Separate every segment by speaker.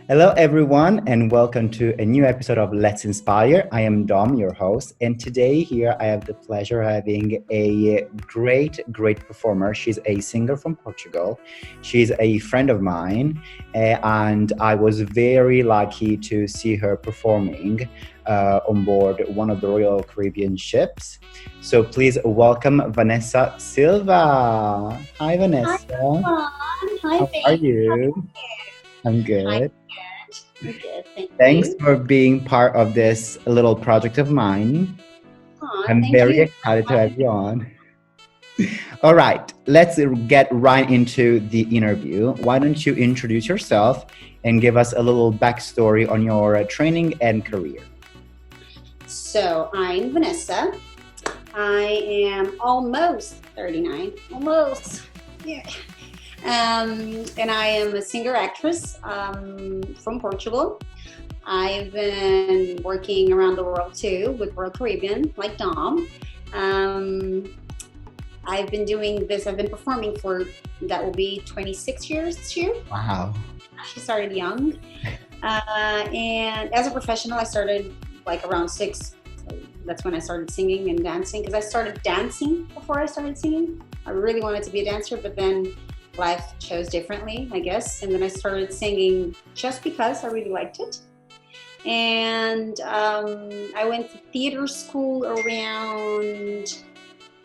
Speaker 1: Hello, everyone, and welcome to a new episode of Let's Inspire. I am Dom, your host, and today here I have the pleasure of having a great performer. She's a singer from Portugal. She's a friend of mine, and I was very lucky to see her performing on board one of the Royal Caribbean ships. So please welcome Vanessa Silva. Hi,
Speaker 2: Hi,
Speaker 1: Vanessa.
Speaker 2: everyone. Hi,
Speaker 1: How are
Speaker 2: babe. How are
Speaker 1: you?
Speaker 2: you?
Speaker 1: I'm
Speaker 2: I'm
Speaker 1: good.
Speaker 2: good. I'm good. Thank
Speaker 1: Thanks
Speaker 2: you.
Speaker 1: for being part of this little project of mine. I'm
Speaker 2: Thank
Speaker 1: very
Speaker 2: you
Speaker 1: excited
Speaker 2: for
Speaker 1: to have
Speaker 2: having
Speaker 1: you
Speaker 2: me.
Speaker 1: on. All right, let's get right into the interview. Why don't you introduce yourself and give us a little backstory on your training and career?
Speaker 2: So, I'm Vanessa. I am almost 39. Almost. Yeah. And I am a singer actress from Portugal. I've been working around the world too with Royal Caribbean, like Dom. Um, I've been doing this, I've been performing for, that will be 26 years this year.
Speaker 1: Wow.
Speaker 2: She started young. And as a professional, I started like around 6. So that's when I started singing and dancing, because I started dancing before I started singing. I really wanted to be a dancer, but then life chose differently, I guess. And then I started singing just because I really liked it. And I went to theater school around,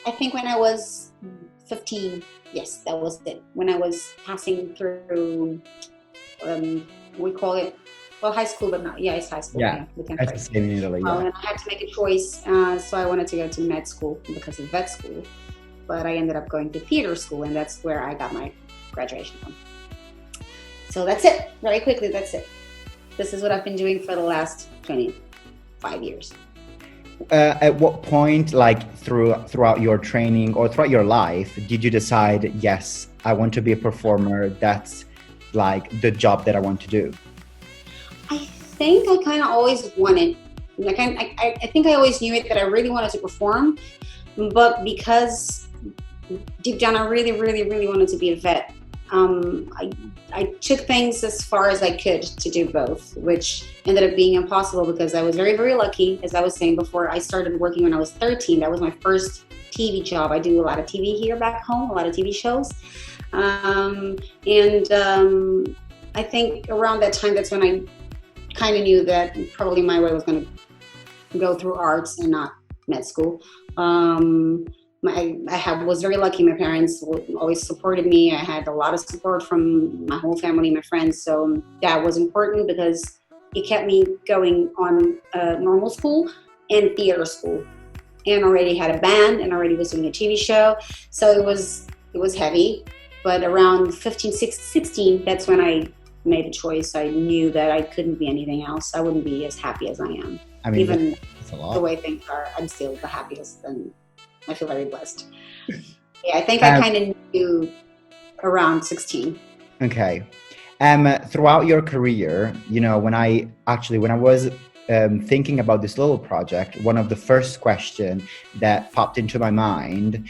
Speaker 2: I think when I was 15. Yes, that was it. When I was passing through, we call it, well, high school, but not, yeah, it's high school.
Speaker 1: Yeah,
Speaker 2: We can
Speaker 1: that's
Speaker 2: say.
Speaker 1: the same in Italy. Yeah.
Speaker 2: And I had to make a choice, so I wanted to go to med school because of vet school. But I ended up going to theater school, and that's where I got my graduation from. So that's it. Very quickly, that's it. This is what I've been doing for the last 25 years.
Speaker 1: At what point, like throughout your training or throughout your life, did you decide, yes, I want to be a performer? That's like the job that I want to do.
Speaker 2: I think I kind of always wanted, like I think I always knew it that I really wanted to perform, but because deep down I really wanted to be a vet. I took things as far as I could to do both, which ended up being impossible because I was very lucky. As I was saying before, I started working when I was 13. That was my first TV job. I do a lot of TV here back home, a lot of TV shows. I think around that time, that's when I kind of knew that probably my way was going to go through arts and not med school. I was very lucky. My parents always supported me. I had a lot of support from my whole family, my friends. So that was important because it kept me going on normal school and theater school, and already had a band and already was doing a TV show. So it was heavy. But around 15, 16, that's when I made a choice. I knew that I couldn't be anything else. I wouldn't be as happy as I am.
Speaker 1: I mean,
Speaker 2: Even
Speaker 1: that's a lot.
Speaker 2: the way things are, I'm still the happiest, and I feel very blessed. Yeah, I think I kind of knew around 16.
Speaker 1: Okay. Throughout your career, when I was thinking about this little project, one of the first questions that popped into my mind,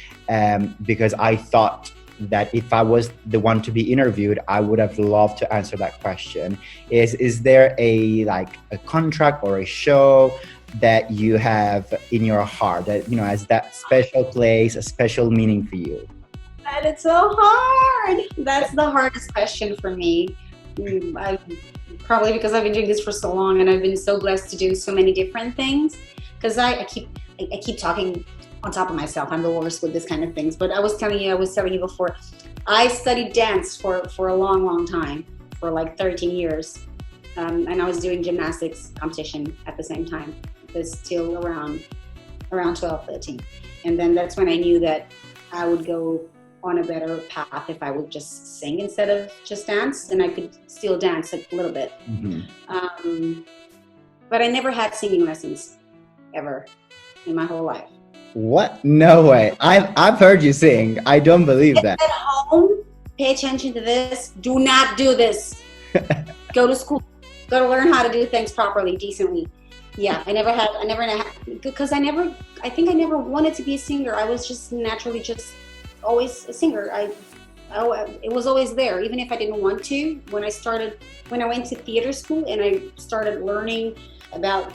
Speaker 1: because I thought that if I was the one to be interviewed, I would have loved to answer that question, is there a contract or a show that you have in your heart that, has that special place, a special meaning for you?
Speaker 2: And it's so hard. That's the hardest question for me. Probably because I've been doing this for so long, and I've been so blessed to do so many different things. Because I keep talking on top of myself. I'm the worst with this kind of things. But I was telling you before, I studied dance for a long time, for like 13 years. And I was doing gymnastics competition at the same time. It was still around 12, 13. And then that's when I knew that I would go on a better path if I would just sing instead of just dance. And I could still dance a little bit.
Speaker 1: Mm-hmm.
Speaker 2: But I never had singing lessons ever in my whole life.
Speaker 1: What? No way. I've heard you sing. I don't believe that.
Speaker 2: At home, pay attention to this. Do not do this. Go to school. Go to learn how to do things properly, decently. Yeah, I never had, because I think I never wanted to be a singer. I was just naturally just always a singer. it was always there, even if I didn't want to. When I went to theater school and I started learning about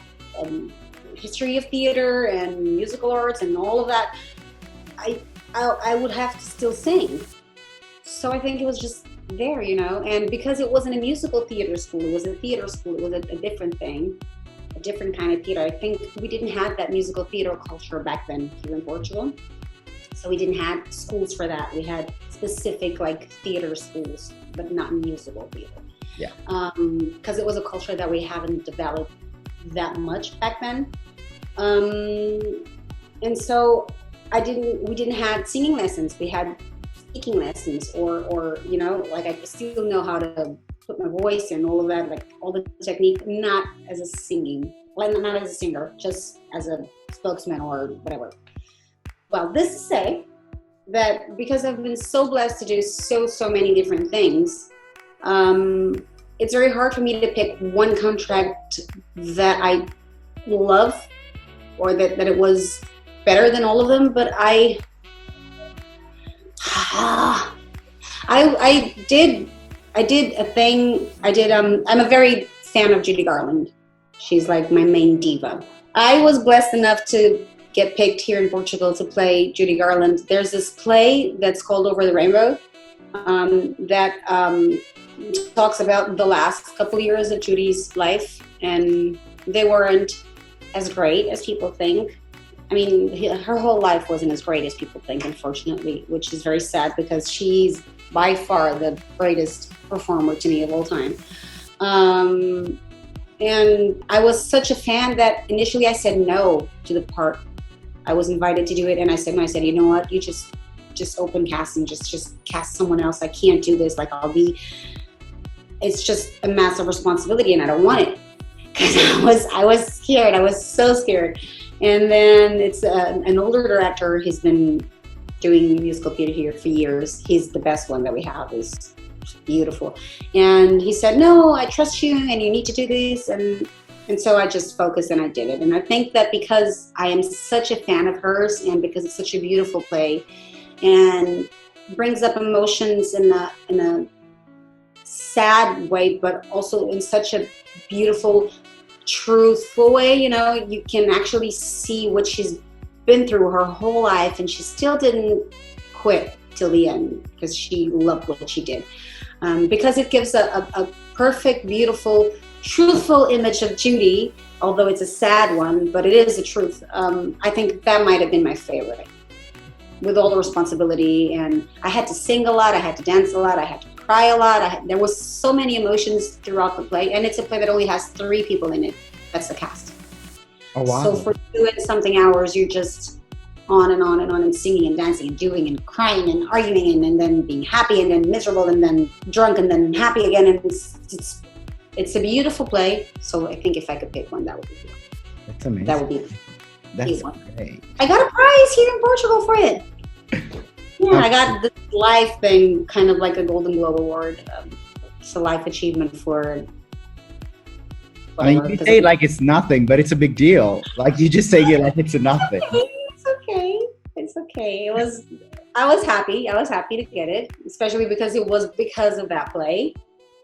Speaker 2: history of theater and musical arts and all of that, I would have to still sing. So I think it was just there, and because it wasn't a musical theater school, it was a theater school, it was a different thing, a different kind of theater. I think we didn't have that musical theater culture back then here in Portugal. So we didn't have schools for that. We had specific like theater schools, but not musical theater.
Speaker 1: Yeah.
Speaker 2: Because it was a culture that we haven't developed that much back then. And so we didn't have singing lessons. We had speaking lessons or like I still know how to put my voice and all of that, like all the technique, not as a not as a singer, just as a spokesman or whatever. Well, this to say that because I've been so blessed to do so many different things, it's very hard for me to pick one contract that I love or that it was better than all of them. But I did a thing. I'm a very fan of Judy Garland. She's like my main diva. I was blessed enough to get picked here in Portugal to play Judy Garland. There's this play that's called Over the Rainbow that talks about the last couple of years of Judy's life, and they weren't as great as people think. I mean, her whole life wasn't as great as people think, unfortunately, which is very sad because she's by far the greatest performer to me of all time. And I was such a fan that initially I said no to the part. I was invited to do it, and I said, you know what, you just open casting, just cast someone else. I can't do this. Like it's just a massive responsibility, and I don't want it. Because I was scared. I was so scared. And then it's an older director. He's been doing musical theater here for years. He's the best one that we have. He's beautiful. And he said, no, I trust you and you need to do this. And so I just focused and I did it. And I think that because I am such a fan of hers and because it's such a beautiful play and brings up emotions in a sad way, but also in such a beautiful, truthful way, you can actually see what she's been through her whole life, and she still didn't quit till the end because she loved what she did. Because it gives a perfect, beautiful, truthful image of Judy, although it's a sad one, but it is the truth. I think that might have been my favorite, with all the responsibility, and I had to sing a lot, I had to dance a lot, I had to cry a lot. There was so many emotions throughout the play, and it's a play that only has 3 people in it. That's the cast.
Speaker 1: Oh wow!
Speaker 2: So for 2 and something hours, you're just on and on and on and singing and dancing and doing and crying and arguing and then being happy and then miserable and then drunk and then happy again. And it's a beautiful play. So I think if I could pick one, that would be one.
Speaker 1: That's amazing.
Speaker 2: That would be
Speaker 1: That's
Speaker 2: one.
Speaker 1: Great.
Speaker 2: I got a prize here in Portugal for it. Yeah, I got this life thing, kind of like a Golden Globe Award. It's a life achievement for.
Speaker 1: Whatever, I mean, you say it like it's nothing, but it's a big deal. Like you just say it like it's a nothing.
Speaker 2: It's okay. It's okay. I was happy. I was happy to get it, especially because it was because of that play.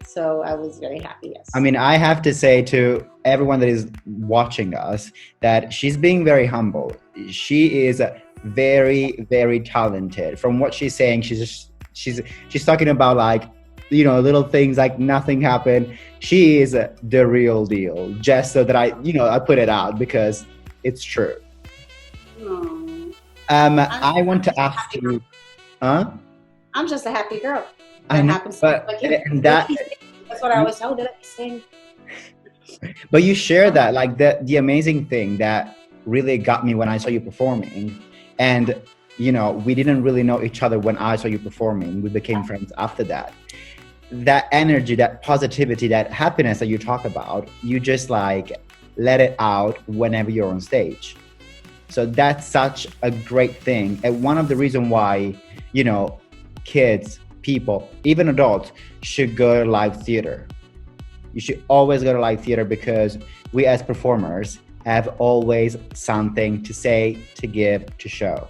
Speaker 2: So I was very happy. Yes. I
Speaker 1: mean, I have to say to everyone that is watching us that she's being very humble. She is very, very talented. From what she's saying, she's talking about like, little things like nothing happened. She is the real deal. Just so that I put it out because it's true.
Speaker 2: Oh.
Speaker 1: I want to ask you,
Speaker 2: I'm just a happy girl.
Speaker 1: That happens. But that's
Speaker 2: what I always tell you. Saying.
Speaker 1: But you share that, like the amazing thing that really got me when I saw you performing, and we didn't really know each other when I saw you performing. We became friends after that. That energy, that positivity, that happiness that you talk about, you just like let it out whenever you're on stage. So that's such a great thing. And one of the reasons why, kids, people, even adults should go to live theater. You should always go to live theater because we as performers have always something to say, to give, to show.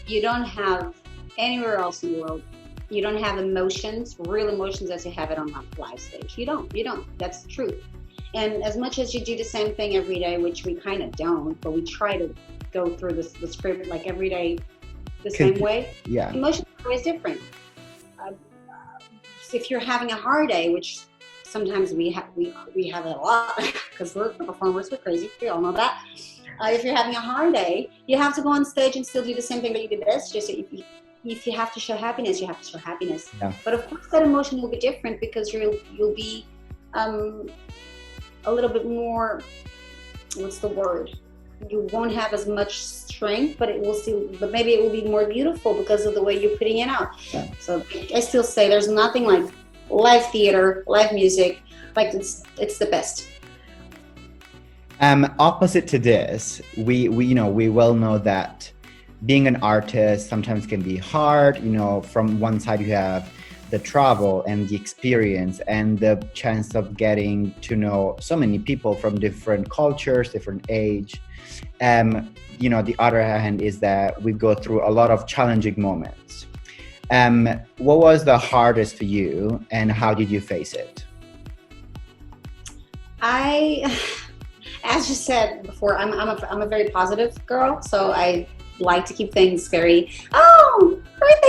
Speaker 2: You don't have anywhere else in the world You don't have emotions, real emotions, as you have it on a live stage. You don't. That's the truth. And as much as you do the same thing every day, which we kind of don't, but we try to go through the script like every day the same way.
Speaker 1: Yeah.
Speaker 2: Emotions are always different. If you're having a hard day, which sometimes we have a lot because we're performers, we're crazy. We all know that. If you're having a hard day, you have to go on stage and still do the same thing that you did best. Just if you have to show happiness, you have to show happiness.
Speaker 1: Yeah.
Speaker 2: But of course, that emotion will be different because you'll be a little bit more. What's the word? You won't have as much strength, but maybe it will be more beautiful because of the way you're putting it out.
Speaker 1: Yeah.
Speaker 2: So I still say there's nothing like live theater, live music. Like it's the best.
Speaker 1: Opposite to this, we well know that being an artist sometimes can be hard. From one side you have the travel and the experience and the chance of getting to know so many people from different cultures, different age. The other hand is that we go through a lot of challenging moments. What was the hardest for you and how did you face it?
Speaker 2: As you said before, I'm a very positive girl, so I like to keep things everything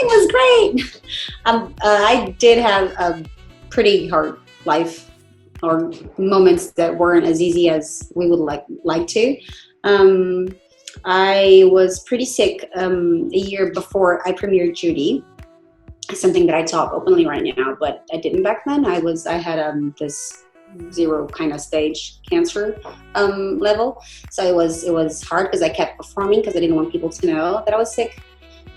Speaker 2: was great. I did have a pretty hard life or moments that weren't as easy as we would like to. I was pretty sick a year before I premiered Judy, something that I talk openly right now, but I didn't back then. I had this 0 kind of stage cancer level, so it was hard because I kept performing because I didn't want people to know that I was sick,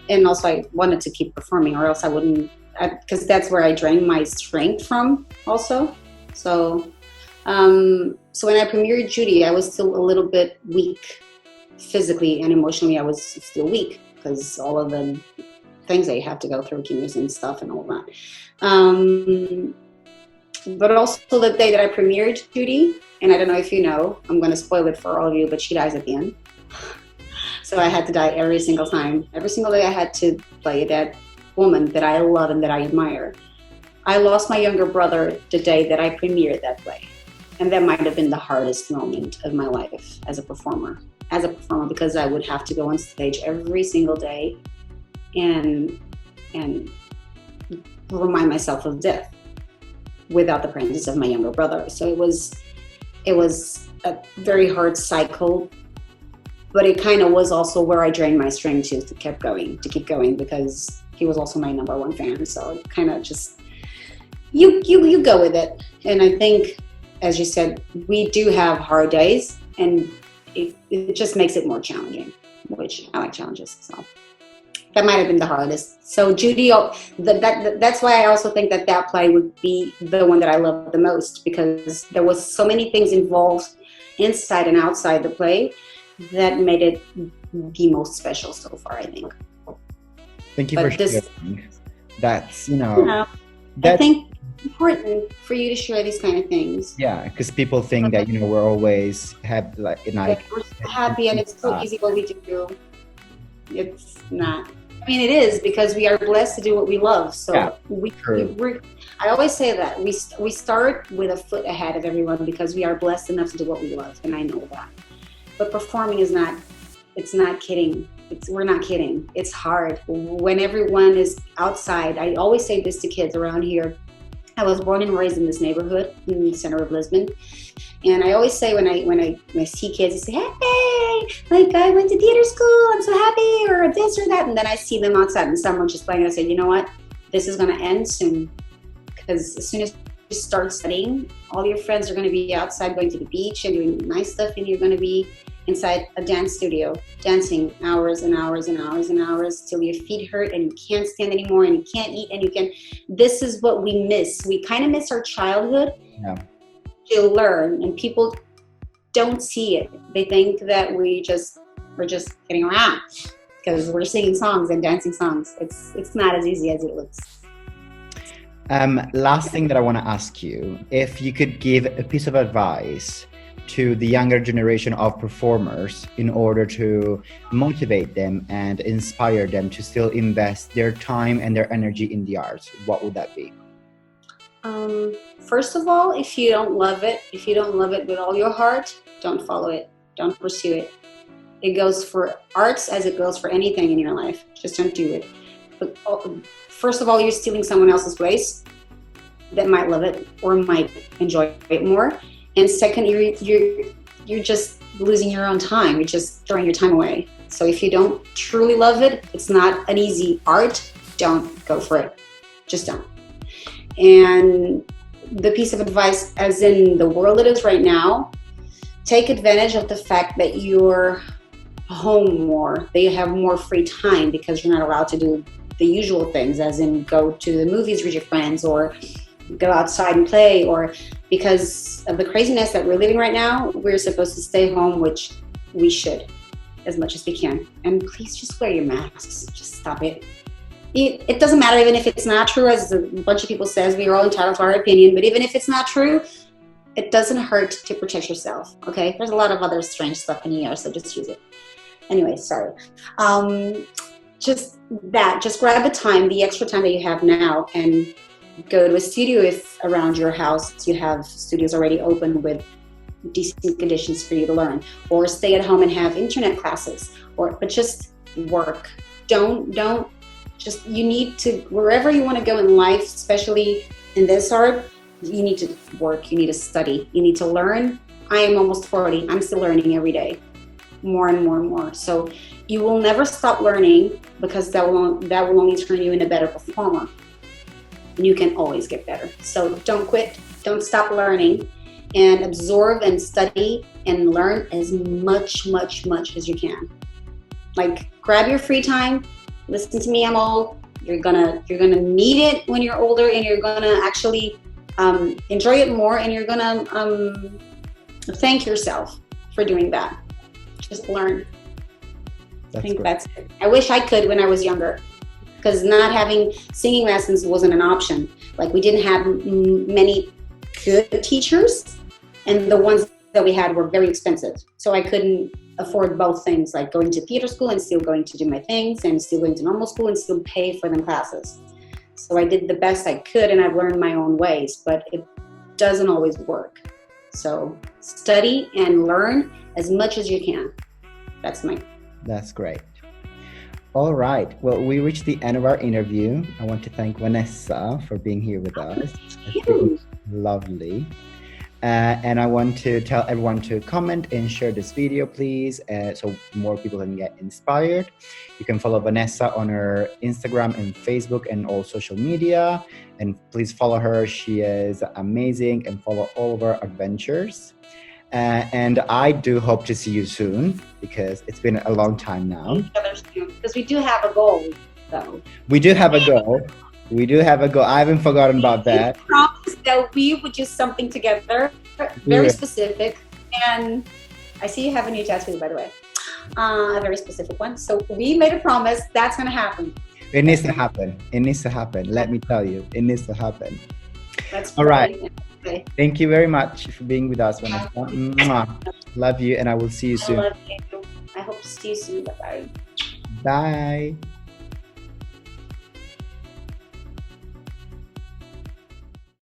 Speaker 2: and also I wanted to keep performing or else I wouldn't, because that's where I drained my strength from also. So when I premiered Judy, I was still a little bit weak physically and emotionally. I was still weak because all of the things that you have to go through, chemos and stuff and all that. But also the day that I premiered Judy, and I don't know if you know, I'm going to spoil it for all of you, but she dies at the end. So I had to die every single time. Every single day I had to play that woman that I love and that I admire. I lost my younger brother the day that I premiered that play. And that might have been the hardest moment of my life as a performer, because I would have to go on stage every single day and remind myself of death without the presence of my younger brother. So it was a very hard cycle, but it kind of was also where I drained my strength to keep going because he was also my number one fan. So it kind of just, you go with it. And I think, as you said, we do have hard days and it just makes it more challenging, which I like challenges. So that might have been the hardest. So Judy, that's why I also think that play would be the one that I love the most, because there was so many things involved inside and outside the play that made it the most special so far, I think.
Speaker 1: Thank you for sharing. That's,
Speaker 2: I think it's important for you to share these kind of things.
Speaker 1: Yeah, because people think that, we're always happy,
Speaker 2: we're so happy and it's so easy what we do. It's not. I mean, it is, because we are blessed to do what we love. So yeah, I always say that we start with a foot ahead of everyone because we are blessed enough to do what we love, and I know that. But performing is not. It's not kidding. We're not kidding. It's hard when everyone is outside. I always say this to kids around here. I was born and raised in this neighborhood in the center of Lisbon. And I always say when I see kids, I say, hey, like I went to theater school, I'm so happy, or this or that. And then I see them outside and someone's just playing, and I say, you know what? This is going to end soon. Because as soon as you start studying, all your friends are going to be outside going to the beach and doing nice stuff, and you're going to be inside a dance studio, dancing hours and hours and hours and hours till your feet hurt and you can't stand anymore and you can't eat and you can. This is what we miss. We kind of miss our childhood. Yeah. To learn, and people don't see it. They think that we're just getting around because we're singing songs and dancing songs. It's not as easy as it looks.
Speaker 1: Last thing that I want to ask you, if you could give a piece of advice to the younger generation of performers in order to motivate them and inspire them to still invest their time and their energy in the arts? What would that be?
Speaker 2: First of all, if you don't love it with all your heart, don't follow it. Don't pursue it. It goes for arts as it goes for anything in your life. Just don't do it. But first of all, you're stealing someone else's place that might love it or might enjoy it more. And second, you're just losing your own time. You're just throwing your time away. So if you don't truly love it, it's not an easy art, don't go for it. Just don't. And the piece of advice, as in the world it is right now, take advantage of the fact that you're home more, that you have more free time because you're not allowed to do the usual things, as in go to the movies with your friends or go outside and play, or because of the craziness that we're living right now, we're supposed to stay home, which we should as much as we can. And please just wear your masks. Just stop it. It doesn't matter even if it's not true, as a bunch of people says, we are all entitled to our opinion, but even if it's not true, it doesn't hurt to protect yourself, okay? There's a lot of other strange stuff in the air, so just use it. Anyway, sorry. Just grab the extra time that you have now and go to a studio if around your house you have studios already open with decent conditions for you to learn, or stay at home and have internet classes, but just work. You need to, wherever you want to go in life, especially in this art, you need to work, you need to study, you need to learn. I am almost 40, I'm still learning every day, more and more and more. So you will never stop learning, because that will only turn you into a better performer. And you can always get better. So don't quit, don't stop learning, and absorb and study and learn as much as you can. Like, grab your free time. Listen to me, I'm old. You're gonna need it when you're older, and you're gonna actually enjoy it more, and you're gonna thank yourself for doing that. Just learn. I think that's it. I wish I could when I was younger, because not having singing lessons wasn't an option. Like, we didn't have many good teachers, and the ones that we had were very expensive. So I couldn't afford both things, like going to theater school and still going to do my things, and still going to normal school and still pay for them classes. So I did the best I could, and I've learned my own ways, but it doesn't always work. So study and learn as much as you can. That's great.
Speaker 1: All right. Well, we reached the end of our interview. I want to thank Vanessa for being here with us. It was lovely. And I want to tell everyone to comment and share this video, please, so more people can get inspired. You can follow Vanessa on her Instagram and Facebook and all social media. And please follow her. She is amazing, and follow all of her adventures. And I do hope to see you soon, because it's been a long time now.
Speaker 2: Because we do have a goal, though.
Speaker 1: We do have a goal. I haven't forgotten about that.
Speaker 2: We promised that we would do something together, very specific. And I see you have a new tattoo, by the way. A very specific one. So we made a promise. That's going to happen.
Speaker 1: It needs to happen. Let me tell you, it needs to happen.
Speaker 2: That's
Speaker 1: all right.
Speaker 2: Okay.
Speaker 1: Thank you very much for being with us, Vanessa. Mwah. Love you, and I will see you soon.
Speaker 2: I love you. I hope to see you soon. Bye-bye.
Speaker 1: Bye.